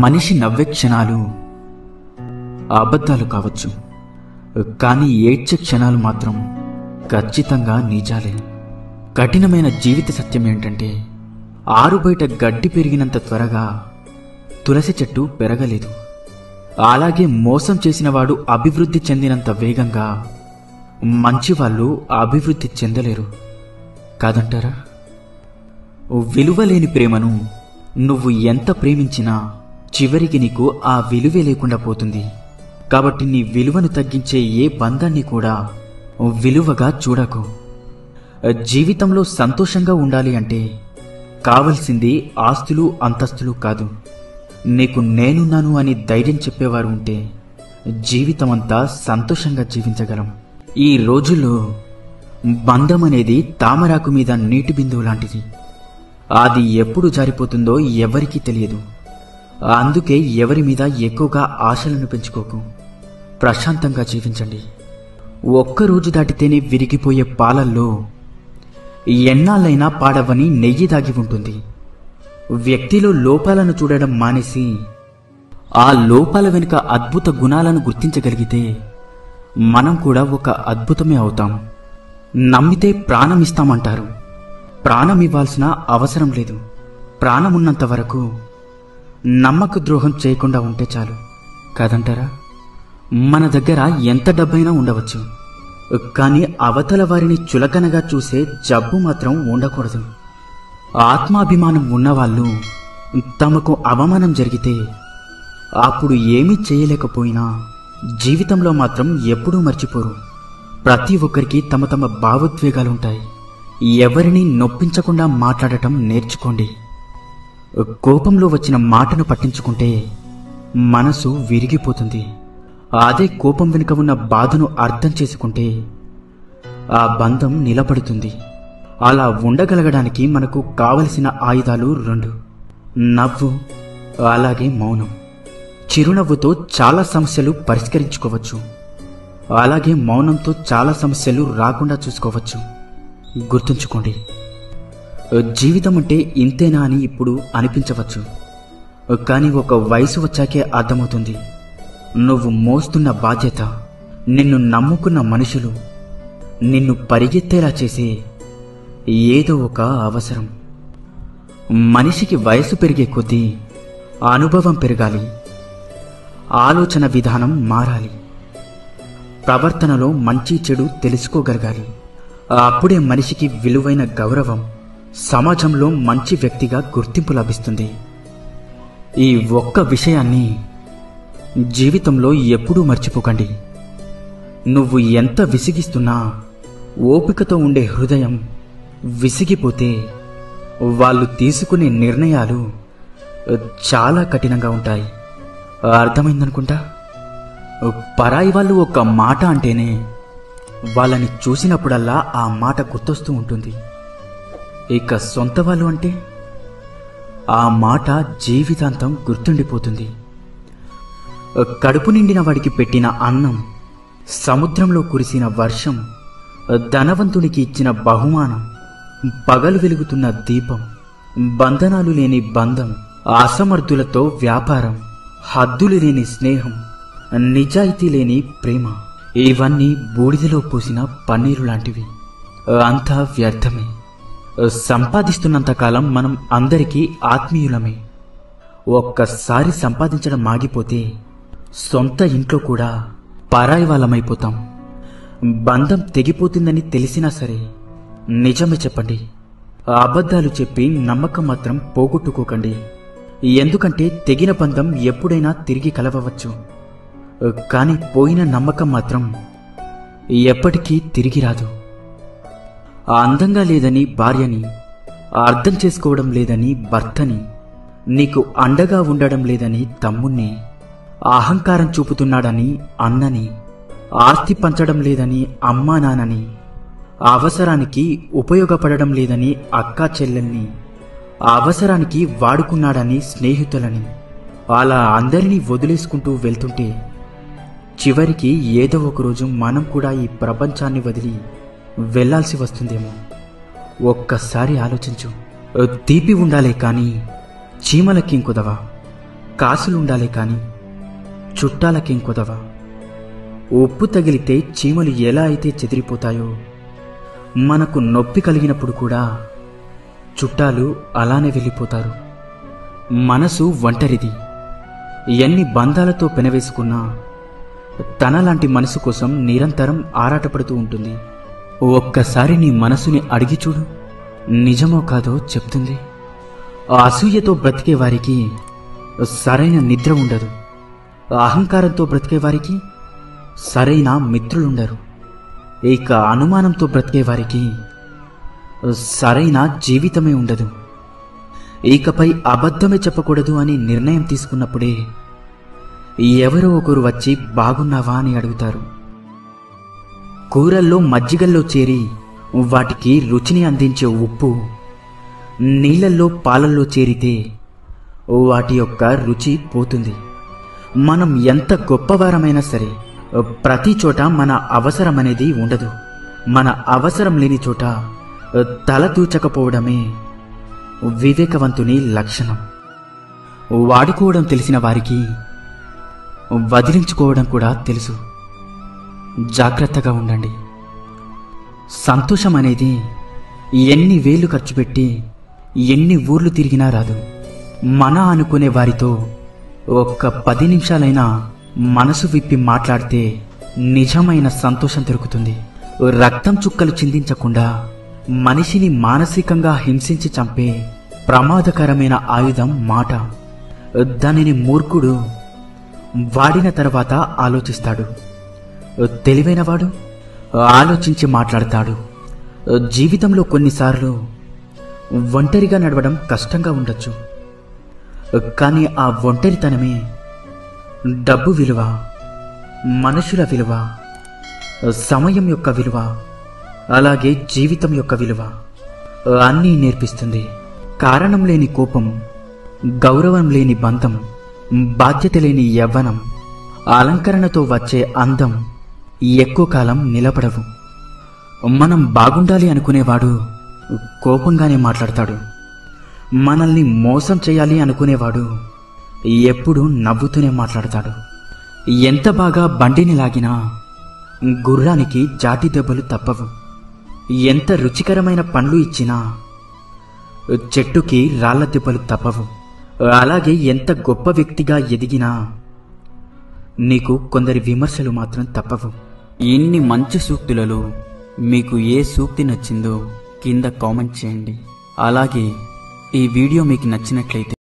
మనిషి నవ్వే క్షణాలు అబద్ధాలు కావచ్చు, కానీ ఏడ్చే క్షణాలు మాత్రం ఖచ్చితంగా నిజాలే. కఠినమైన జీవిత సత్యం ఏంటంటే, ఆరుబయట గడ్డి పెరిగినంత త్వరగా తులసి చెట్టు పెరగలేదు. అలాగే మోసం చేసినవాడు అభివృద్ధి చెందినంత వేగంగా మంచివాళ్ళు అభివృద్ధి చెందలేరు కాదంటారా? విలువలేని ప్రేమను నువ్వు ఎంత ప్రేమించినా చివరికి నీకు ఆ విలువే లేకుండా పోతుంది. కాబట్టి నీ విలువను తగ్గించే ఏ బంధాన్ని కూడా విలువగా చూడకు. జీవితంలో సంతోషంగా ఉండాలి అంటే కావలసింది ఆస్తులు అంతస్తులు కాదు. నీకు నేనున్నాను అని ధైర్యం చెప్పేవారు ఉంటే జీవితమంతా సంతోషంగా జీవించగలం. ఈ రోజుల్లో బంధం అనేది తామరాకు మీద నీటి బిందువు లాంటిది. అది ఎప్పుడు జారిపోతుందో ఎవరికీ తెలియదు. అందుకే ఎవరి మీద ఎక్కువగా ఆశలను పెంచుకోకు. ప్రశాంతంగా జీవించండి. ఒక్కరోజు దాటితేనే విరిగిపోయే పాలల్లో ఎన్నాళ్ళైనా పాడవని నెయ్యి దాగి ఉంటుంది. వ్యక్తిలో లోపాలను చూడడం మానేసి ఆ లోపాల వెనుక అద్భుత గుణాలను గుర్తించగలిగితే మనం కూడా ఒక అద్భుతమే అవుతాం. నమ్మితే ప్రాణం ఇస్తామంటారు. ప్రాణం ఇవ్వాల్సిన అవసరం లేదు. ప్రాణమున్నంత వరకు నమ్మక ద్రోహం చేయకుండా ఉంటే చాలు కాదంటారా? మన దగ్గర ఎంత డబ్బైనా ఉండవచ్చు, కానీ అవతల వారిని చులకనగా చూసే జబ్బు మాత్రం ఉండకూడదు. ఆత్మాభిమానం ఉన్నవాళ్ళు తమకు అవమానం జరిగితే అప్పుడు ఏమీ చేయలేకపోయినా జీవితంలో మాత్రం ఎప్పుడూ మర్చిపోరు. ప్రతి ఒక్కరికి తమ తమ భావోద్వేగాలుంటాయి. ఎవరిని నొప్పించకుండా మాట్లాడటం నేర్చుకోండి. కోపంలో వచ్చిన మాటను పట్టించుకుంటే మనసు విరిగిపోతుంది. అదే కోపం వెనుక ఉన్న బాధను అర్థం చేసుకుంటే ఆ బంధం నిలబడుతుంది. అలా ఉండగలగడానికి మనకు కావలసిన ఆయుధాలు 2: నవ్వు, అలాగే మౌనం. చిరునవ్వుతో చాలా సమస్యలు పరిష్కరించుకోవచ్చు, అలాగే మౌనంతో చాలా సమస్యలు రాకుండా చూసుకోవచ్చు. గుర్తుంచుకోండి, జీవితం అంటే ఇంతేనా అని ఇప్పుడు అనిపించవచ్చు, కానీ ఒక వయసు వచ్చాకే అర్థమవుతుంది. నువ్వు మోస్తున్న బాధ్యత, నిన్ను నమ్ముకున్న మనుషులు, నిన్ను పరిగెత్తేలా చేసే ఏదో ఒక అవసరం. మనిషికి వయసు పెరిగే కొద్దీ అనుభవం పెరగాలి, ఆలోచన విధానం మారాలి, ప్రవర్తనలో మంచి చెడు తెలుసుకోగలగాలి. అప్పుడే మనిషికి విలువైన గౌరవం, సమాజంలో మంచి వ్యక్తిగా గుర్తింపు లభిస్తుంది. ఈ ఒక్క విషయాన్ని జీవితంలో ఎప్పుడూ మర్చిపోకండి. నువ్వు ఎంత విసిగిస్తున్నా ఓపికతో ఉండే హృదయం విసిగిపోతే వాళ్ళు తీసుకునే నిర్ణయాలు చాలా కఠినంగా ఉంటాయి. అర్థమైందనుకుంటా. పరాయి వాళ్ళు ఒక మాట అంటేనే వాళ్ళని చూసినప్పుడల్లా ఆ మాట గుర్తొస్తూ ఉంటుంది. ఇక సొంత వాళ్ళు అంటే ఆ మాట జీవితాంతం గుర్తుండిపోతుంది. కడుపు నిండిన వాడికి పెట్టిన అన్నం, సముద్రంలో కురిసిన వర్షం, ధనవంతునికి ఇచ్చిన బహుమానం, పగలు వెలుగుతున్న దీపం, బంధనాలు లేని బంధం, అసమర్థులతో వ్యాపారం, హద్దులు లేని స్నేహం, నిజాయితీ లేని ప్రేమ, ఇవన్నీ బూడిదలో పోసిన పన్నీరు లాంటివి. అంతా వ్యర్థమే. సంపాదిస్తున్నంతకాలం మనం అందరికీ ఆత్మీయులమే. ఒక్కసారి సంపాదించడం ఆగిపోతే సొంత ఇంట్లో కూడా పరాయి వాళ్ళమైపోతాం. బంధం తెగిపోతుందని తెలిసినా సరే నిజమే చెప్పండి. అబద్ధాలు చెప్పి నమ్మకం మాత్రం పోగొట్టుకోకండి. ఎందుకంటే తెగిన బంధం ఎప్పుడైనా తిరిగి కలవవచ్చు, కానీ పోయిన నమ్మకం మాత్రం ఎప్పటికీ తిరిగి రాదు. అందంగా లేదని భార్యని, అర్థం చేసుకోవడం లేదని భర్తని, నీకు అండగా ఉండడం లేదని తమ్ముణ్ణి, అహంకారం చూపుతున్నాడని అన్నని, ఆస్తి పంచడం లేదని అమ్మా నాన్నని, అవసరానికి ఉపయోగపడడం లేదని అక్కా చెల్లెల్ని, అవసరానికి వాడుకున్నాడని స్నేహితులని, అలా అందరినీ వదిలేసుకుంటూ వెళ్తుంటే చివరికి ఏదో ఒకరోజు మనం కూడా ఈ ప్రపంచాన్ని వదిలి వెళ్లాల్సి వస్తుందేమో. ఒక్కసారి ఆలోచించు. తీపి ఉండాలే కానీ చీమలకి కుదవా. కాసులుండాలే కాని చుట్టాలకేం కుదవ. ఉప్పు తగిలితే చీమలు ఎలా అయితే చెదిరిపోతాయో, మనకు నొప్పి కలిగినప్పుడు కూడా చుట్టాలు అలానే వెళ్ళిపోతారు. మనసు ఒంటరిది. ఎన్ని బంధాలతో పెనవేసుకున్నా తనలాంటి మనసు కోసం నిరంతరం ఆరాటపడుతూ ఉంటుంది. ఒక్కసారి నీ మనసుని అడిగి చూడు, నిజమో కాదో చెప్తుంది. అసూయతో బ్రతికే వారికి సరైన నిద్ర ఉండదు. అహంకారంతో బ్రతికే వారికి సరైన మిత్రులుండరు. ఇక అనుమానంతో బ్రతికే వారికి సరైన జీవితమే ఉండదు. ఇకపై అబద్ధమే చెప్పకూడదు అని నిర్ణయం తీసుకున్నప్పుడే ఎవరో ఒకరు వచ్చి బాగున్నావా అని అడుగుతారు. కూరల్లో మజ్జిగల్లో చేరి వాటికి రుచిని అందించే ఉప్పు నీళ్లల్లో పాలల్లో చేరితే వాటి యొక్క రుచి పోతుంది. మనం ఎంత గొప్పవారమైనా సరే ప్రతి చోట మన అవసరం అనేది ఉండదు. మన అవసరం లేని చోట తల తూచకపోవడమే వివేకవంతుని లక్షణం. వాడుకోవడం తెలిసిన వారికి వదిలించుకోవడం కూడా తెలుసు. జాగ్రత్తగా ఉండండి. సంతోషం అనేది ఎన్ని వేలు ఖర్చు పెట్టి ఎన్ని ఊర్లు తిరిగినా రాదు. మన అనుకునే వారితో ఒక్క 10 నిమిషాలైనా మనసు విప్పి మాట్లాడితే నిజమైన సంతోషం దొరుకుతుంది. రక్తం చుక్కలు చిందించకుండా మనిషిని మానసికంగా హింసించి చంపే ప్రమాదకరమైన ఆయుధం మాట. దానిని మూర్ఖుడు వాడిన తర్వాత ఆలోచిస్తాడు. తెలివైనవాడు ఆలోచించి మాట్లాడతాడు. జీవితంలో కొన్నిసార్లు ఒంటరిగా నడవడం కష్టంగా ఉండొచ్చు. కానీ ఆ ఒంటరితనమే డబ్బు విలువ, మనుషుల విలువ, సమయం యొక్క విలువ, అలాగే జీవితం యొక్క విలువ అన్నీ నేర్పిస్తుంది. కారణం లేని కోపం, గౌరవం లేని బంధం, బాధ్యత లేని యవ్వనం, అలంకరణతో వచ్చే అందం ఎక్కువ కాలం నిలబడవు. మనం బాగుండాలి అనుకునేవాడు కోపంగానే మాట్లాడతాడు. మనల్ని మోసం చేయాలి అనుకునేవాడు ఎప్పుడూ నవ్వుతూనే మాట్లాడతాడు. ఎంత బాగా బండిని లాగినా గుర్రానికి జాటి దెబ్బలు తప్పవు. ఎంత రుచికరమైన పండ్లు ఇచ్చినా చెట్టుకి రాళ్ల దెబ్బలు తప్పవు. అలాగే ఎంత గొప్ప వ్యక్తిగా ఎదిగినా నీకు కొందరి విమర్శలు మాత్రం తప్పవు. ఇన్ని మంచి సూక్తులలో మీకు ఏ సూక్తి నచ్చిందో కింద కామెంట్ చేయండి. అలాగే ఈ వీడియో మీకు నచ్చినట్లయితే